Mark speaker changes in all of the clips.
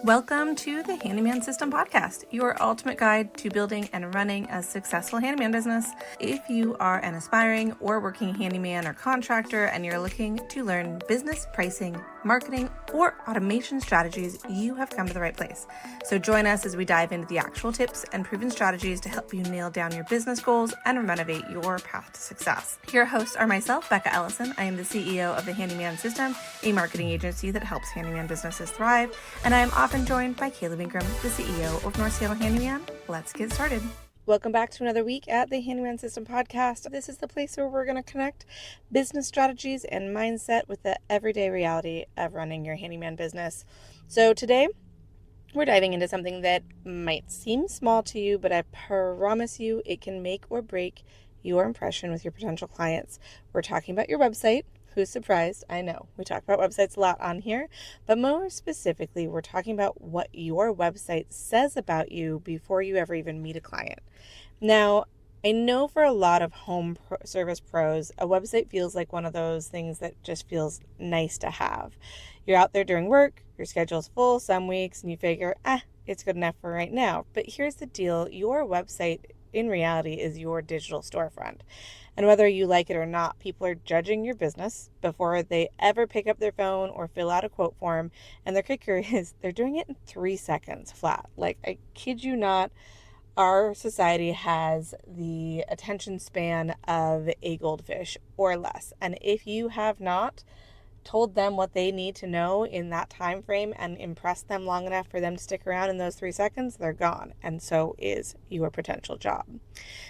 Speaker 1: Welcome to the Handyman System Podcast, your ultimate guide to building and running a successful handyman business. If you are an aspiring or working handyman or contractor and you're looking to learn business pricing, marketing, or automation strategies, you have come to the right place. So join us as we dive into the actual tips and proven strategies to help you nail down your business goals and renovate your path to success. Your hosts are myself, Becca Ellison. I am the CEO of the Handyman System, a marketing agency that helps handyman businesses thrive, and I am often joined by Caleb Ingram, the CEO of North Seattle Handyman. Let's get started. Welcome back to another week at the Handyman System Podcast. This is the place where we're going to connect business strategies and mindset with the everyday reality of running your handyman business. So today, we're diving into something that might seem small to you, but I promise you it can make or break your impression with your potential clients. We're talking about your website. Who's surprised? I know. We talk about websites a lot on here, but more specifically, we're talking about what your website says about you before you ever even meet a client. Now, I know for a lot of service pros, a website feels like one of those things that just feels nice to have. You're out there during work, your schedule's full some weeks, and you figure, it's good enough for right now. But here's the deal. Your website, in reality, is your digital storefront. And whether you like it or not, people are judging your business before they ever pick up their phone or fill out a quote form. And their kicker is they're doing it in 3 seconds flat. Like, I kid you not, our society has the attention span of a goldfish or less. And if you have not told them what they need to know in that time frame and impressed them long enough for them to stick around in those 3 seconds, they're gone. And so is your potential job.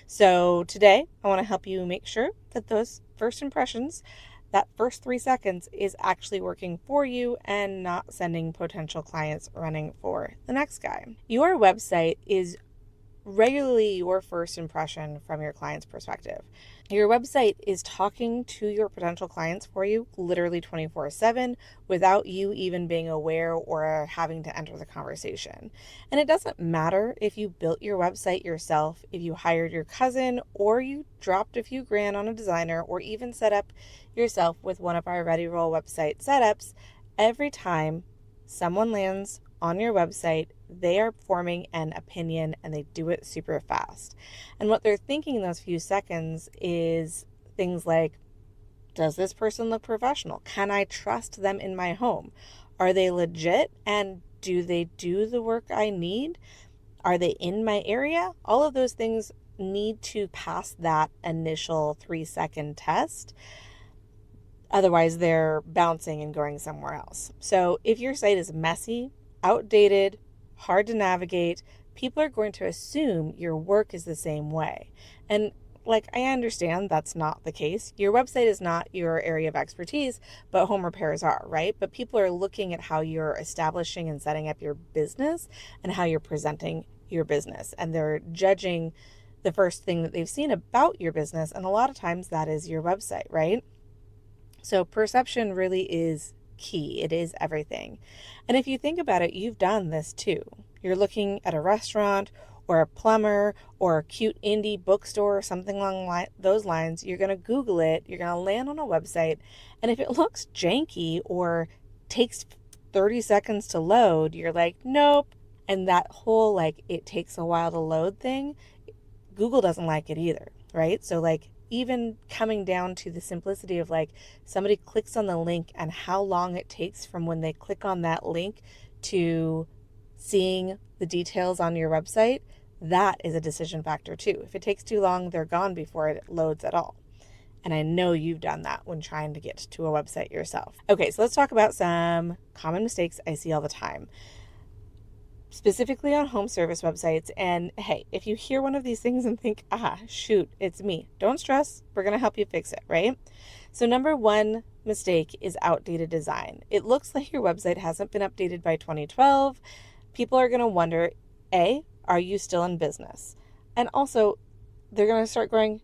Speaker 1: So today, I want to help you make sure that those first impressions, that first 3 seconds, is actually working for you and not sending potential clients running for the next guy. Your website is regularly your first impression from your client's perspective. Your website is talking to your potential clients for you literally 24/7 without you even being aware or having to enter the conversation. And it doesn't matter if you built your website yourself, if you hired your cousin, or you dropped a few grand on a designer, or even set up yourself with one of our Ready Roll website setups. Every time someone lands on your website, they are forming an opinion, and they do it super fast. And what they're thinking in those few seconds is things like, does this person look professional? Can I trust them in my home? Are they legit? And do they do the work I need? Are they in my area? All of those things need to pass that initial 3-second test. Otherwise, they're bouncing and going somewhere else. So if your site is messy, outdated, hard to navigate, people are going to assume your work is the same way. And I understand that's not the case. Your website is not your area of expertise, but home repairs are, right? But people are looking at how you're establishing and setting up your business and how you're presenting your business. And they're judging the first thing that they've seen about your business. And a lot of times that is your website, right? So perception really is key. It is everything. And if you think about it, you've done this too. You're looking at a restaurant or a plumber or a cute indie bookstore or something along those lines. You're going to Google it. You're going to land on a website. And if it looks janky or takes 30 seconds to load, you're like, nope. And that whole it takes a while to load thing, Google doesn't like it either, right? So even coming down to the simplicity of somebody clicks on the link and how long it takes from when they click on that link to seeing the details on your website, that is a decision factor too. If it takes too long, they're gone before it loads at all. And I know you've done that when trying to get to a website yourself. Okay, so let's talk about some common mistakes I see all the time, specifically on home service websites. And hey, if you hear one of these things and think, shoot, it's me, don't stress. We're going to help you fix it, right? So number one mistake is outdated design. It looks like your website hasn't been updated by 2012. People are going to wonder, A, are you still in business? And also, they're going to start going,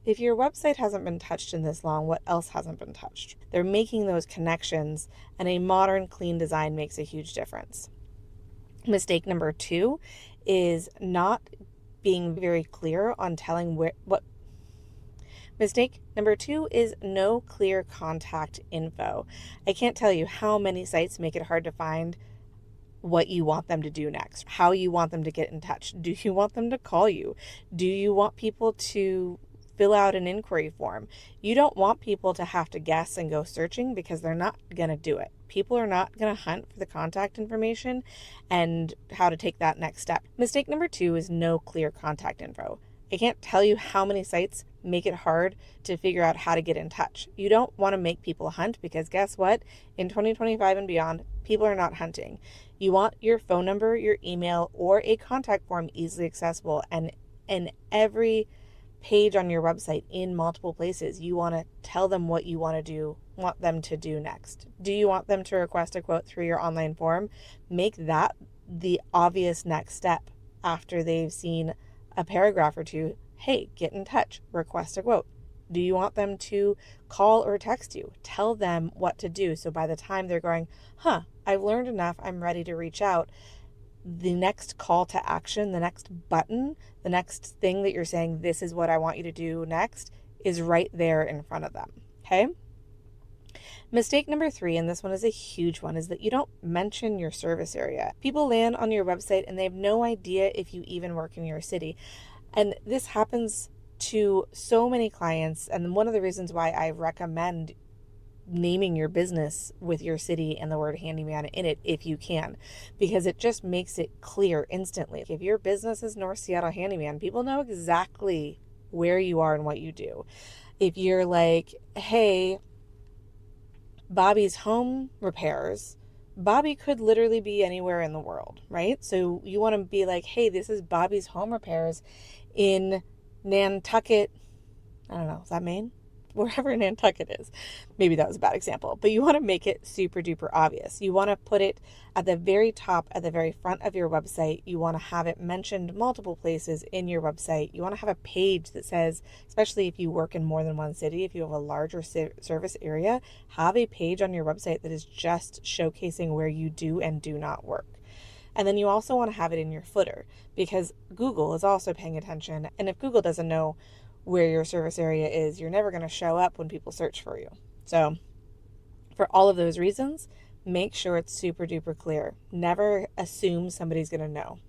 Speaker 1: if your website hasn't been touched in this long, what else hasn't been touched? They're making those connections, and a modern, clean design makes a huge difference. Mistake number two is not being very clear on telling what. Mistake number two is no clear contact info. I can't tell you how many sites make it hard to find what you want them to do next, how you want them to get in touch. Do you want them to call you? Do you want people to fill out an inquiry form? You don't want people to have to guess and go searching, because they're not going to do it. People are not going to hunt for the contact information and how to take that next step. Mistake number 2 is no clear contact info. I can't tell you how many sites make it hard to figure out how to get in touch. You don't want to make people hunt, because guess what? In 2025 and beyond, people are not hunting. You want your phone number, your email, or a contact form easily accessible, and in every page on your website in multiple places. You want to tell them what you want them to do next. Do you want them to request a quote through your online form? Make that the obvious next step after they've seen a paragraph or two. Hey, get in touch, request a quote. Do you want them to call or text you? Tell them what to do, so by the time they're going, I've learned enough, I'm ready to reach out, the next call to action, the next button, the next thing that you're saying, this is what I want you to do next, is right there in front of them. Okay? Mistake number 3, and this one is a huge one, is that you don't mention your service area. People land on your website and they have no idea if you even work in your city. And this happens to so many clients. And one of the reasons why I recommend naming your business with your city and the word handyman in it if you can, because it just makes it clear instantly. If your business is North Seattle Handyman, people know exactly where you are and what you do. If you're like, hey, Bobby's Home Repairs, Bobby could literally be anywhere in the world, right? So you want to be like, hey, this is Bobby's Home Repairs in Nantucket. I don't know, is that Maine? Wherever Nantucket is. Maybe that was a bad example, but you want to make it super duper obvious. You want to put it at the very top, at the very front of your website. You want to have it mentioned multiple places in your website. You want to have a page that says, especially if you work in more than one city, if you have a larger service area, have a page on your website that is just showcasing where you do and do not work. And then you also want to have it in your footer, because Google is also paying attention. And if Google doesn't know where your service area is, you're never going to show up when people search for you. So for all of those reasons, make sure it's super duper clear. Never assume somebody's going to know.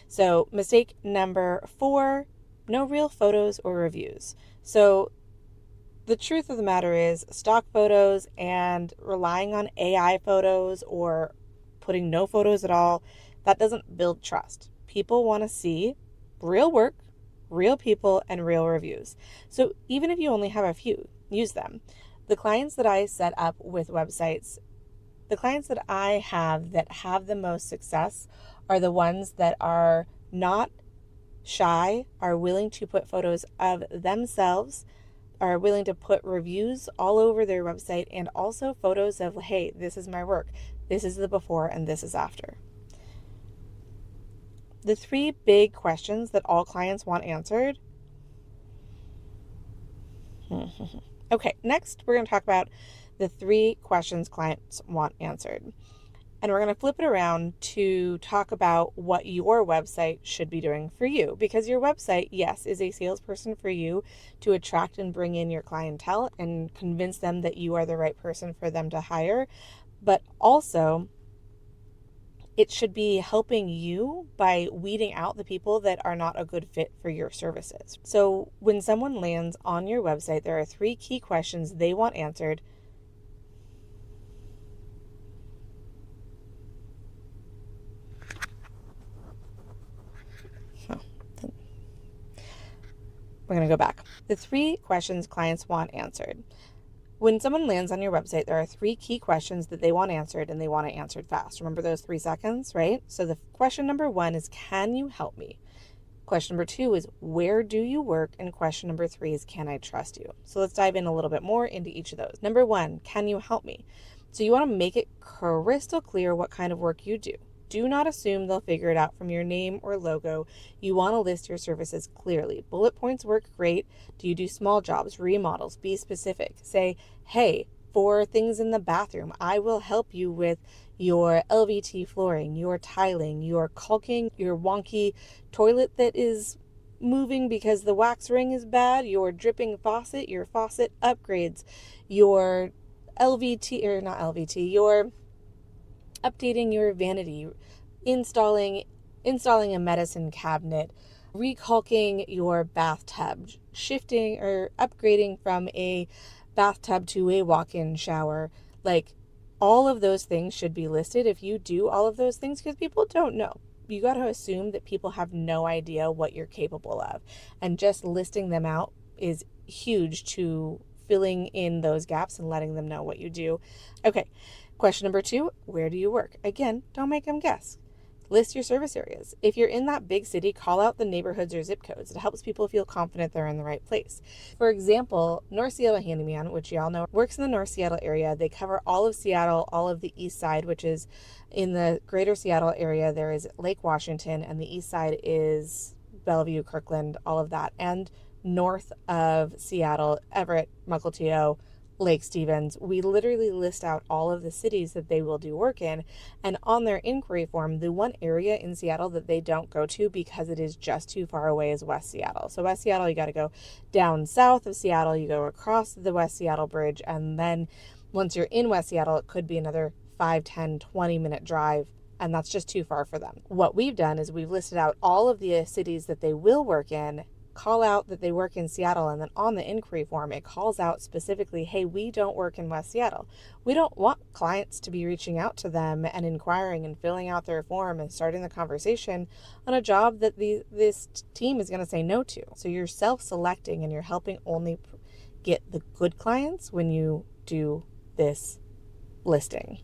Speaker 1: So mistake number 4, no real photos or reviews. So the truth of the matter is, stock photos and relying on AI photos or putting no photos at all, that doesn't build trust. People want to see real work, real people, and real reviews. So even if you only have a few, use them. The clients that I set up with websites, the clients that I have that have the most success are the ones that are not shy, are willing to put photos of themselves, are willing to put reviews all over their website, and also photos of, hey, this is my work, this is the before, and this is after. The 3 big questions that all clients want answered. Okay, next we're going to talk about the 3 questions clients want answered. And we're going to flip it around to talk about what your website should be doing for you. Because your website, yes, is a salesperson for you to attract and bring in your clientele and convince them that you are the right person for them to hire. But also, it should be helping you by weeding out the people that are not a good fit for your services. So when someone lands on your website, there are 3 key questions they want answered. We're going to go back. The 3 questions clients want answered. When someone lands on your website, there are 3 key questions that they want answered, and they want it answered fast. Remember those 3 seconds, right? So the question number 1 is, can you help me? Question number 2 is, where do you work? And question number 3 is, can I trust you? So let's dive in a little bit more into each of those. Number 1, can you help me? So you want to make it crystal clear what kind of work you do. Do not assume they'll figure it out from your name or logo. You want to list your services clearly. Bullet points work great. Do you do small jobs, remodels? Be specific. Say, hey, for things in the bathroom, I will help you with your LVT flooring, your tiling, your caulking, your wonky toilet that is moving because the wax ring is bad, your dripping faucet, your faucet upgrades, your LVT, or not LVT, your updating your vanity, installing a medicine cabinet, recalking your bathtub, shifting or upgrading from a bathtub to a walk-in shower. Like, all of those things should be listed if you do all of those things, because people don't know. You got to assume that people have no idea what you're capable of. And just listing them out is huge to filling in those gaps and letting them know what you do. Okay, question number 2, where do you work? Again, don't make them guess. List your service areas. If you're in that big city, call out the neighborhoods or zip codes. It helps people feel confident they're in the right place. For example, North Seattle Handyman, which y'all know, works in the North Seattle area. They cover all of Seattle, all of the east side, which is in the greater Seattle area. There is Lake Washington, and the east side is Bellevue, Kirkland, all of that. And north of Seattle, Everett, Mukilteo, Lake Stevens. We literally list out all of the cities that they will do work in, and on their inquiry form, the one area in Seattle that they don't go to because it is just too far away is West Seattle. So West Seattle, you got to go down south of Seattle, you go across the West Seattle Bridge, and then once you're in West Seattle, it could be another 5, 10, 20-minute drive, and that's just too far for them. What we've done is we've listed out all of the cities that they will work in, call out that they work in Seattle, and then on the inquiry form, it calls out specifically, hey, we don't work in West Seattle. We don't want clients to be reaching out to them and inquiring and filling out their form and starting the conversation on a job that this team is going to say no to. So you're self-selecting and you're helping only get the good clients when you do this listing.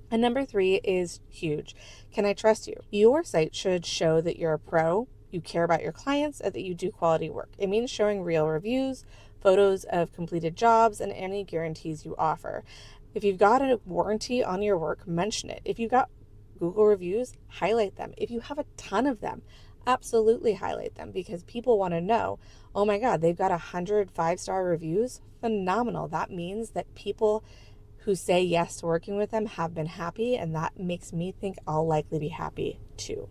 Speaker 1: And number 3 is huge. Can I trust you? Your site should show that you're a pro, you care about your clients, and that you do quality work. It means showing real reviews, photos of completed jobs, and any guarantees you offer. If you've got a warranty on your work, mention it. If you've got Google reviews, highlight them. If you have a ton of them, absolutely highlight them, because people want to know, oh my God, they've got 100 5-star reviews. Phenomenal. That means that people who say yes to working with them have been happy, and that makes me think I'll likely be happy too.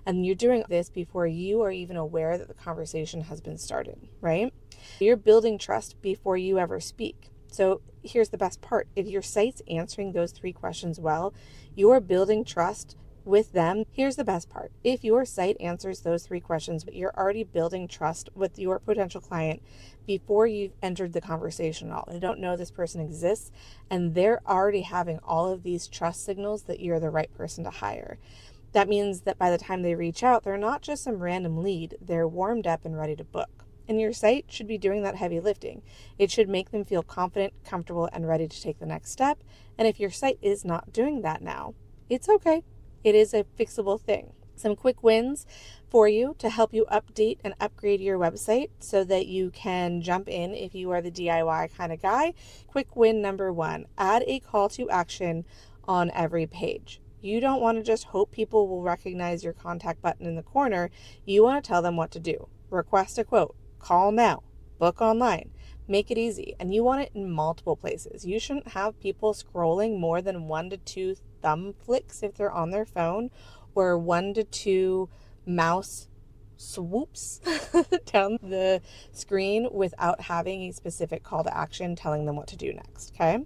Speaker 1: And you're doing this before you are even aware that the conversation has been started, right? You're building trust before you ever speak. So here's the best part. If your site's answering those 3 questions well, you're building trust with them. Here's the best part. If your site answers those 3 questions, you're already building trust with your potential client before you've entered the conversation at all. They don't know this person exists, and they're already having all of these trust signals that you're the right person to hire. That means that by the time they reach out, they're not just some random lead. They're warmed up and ready to book. And your site should be doing that heavy lifting. It should make them feel confident, comfortable, and ready to take the next step. And if your site is not doing that now, it's okay. It is a fixable thing. Some quick wins for you to help you update and upgrade your website so that you can jump in if you are the DIY kind of guy. Quick win number 1, add a call to action on every page. You don't want to just hope people will recognize your contact button in the corner. You want to tell them what to do. Request a quote, call now, book online. Make it easy. And you want it in multiple places. You shouldn't have people scrolling more than 1 to 2 thumb flicks if they're on their phone, or 1 to 2 mouse swoops down the screen without having a specific call to action telling them what to do next, okay?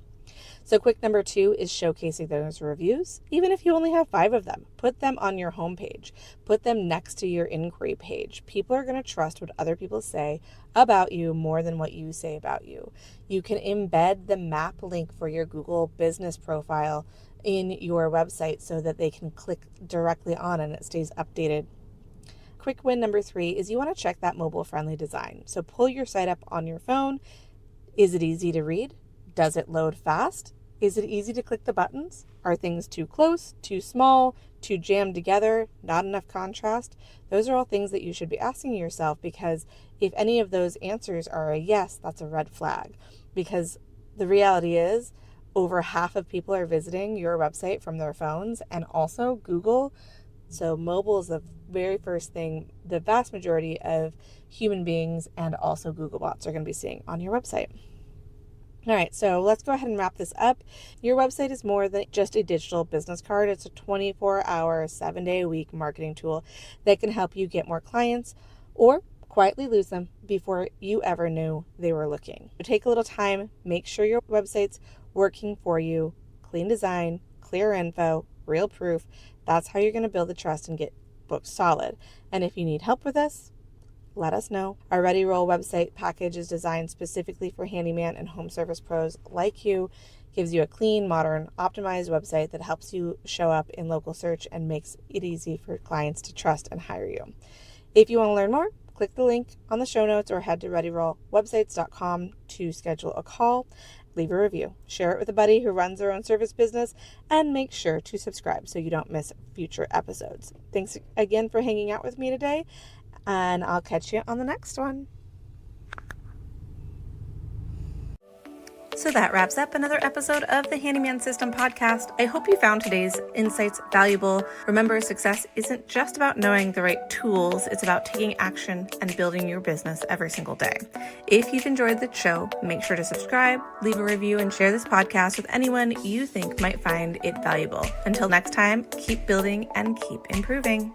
Speaker 1: So quick number 2 is showcasing those reviews. Even if you only have 5 of them, put them on your homepage. Put them next to your inquiry page. People are going to trust what other people say about you more than what you say about you. You can embed the map link for your Google business profile in your website so that they can click directly on and it stays updated. Quick win number 3 is you want to check that mobile-friendly design. So pull your site up on your phone. Is it easy to read? Does it load fast? Is it easy to click the buttons? Are things too close, too small, too jammed together, not enough contrast? Those are all things that you should be asking yourself, because if any of those answers are a yes, that's a red flag. Because the reality is, over half of people are visiting your website from their phones, and also Google. So mobile is the very first thing the vast majority of human beings and also Google bots are going to be seeing on your website. All right, so let's go ahead and wrap this up. Your website is more than just a digital business card. It's a 24-hour, 7-day-a-week marketing tool that can help you get more clients or quietly lose them before you ever knew they were looking. So take a little time, make sure your website's working for you, clean design, clear info, real proof. That's how you're going to build the trust and get booked solid. And if you need help with this, let us know. Our Ready Roll website package is designed specifically for handyman and home service pros like you. Gives you a clean, modern, optimized website that helps you show up in local search and makes it easy for clients to trust and hire you. If you want to learn more, click the link on the show notes or head to readyrollwebsites.com to schedule a call. Leave a review, share it with a buddy who runs their own service business, and make sure to subscribe so you don't miss future episodes. Thanks again for hanging out with me today, and I'll catch you on the next one. So that wraps up another episode of the Handyman System podcast. I hope you found today's insights valuable. Remember, success isn't just about knowing the right tools. It's about taking action and building your business every single day. If you've enjoyed the show, make sure to subscribe, leave a review, and share this podcast with anyone you think might find it valuable. Until next time, keep building and keep improving.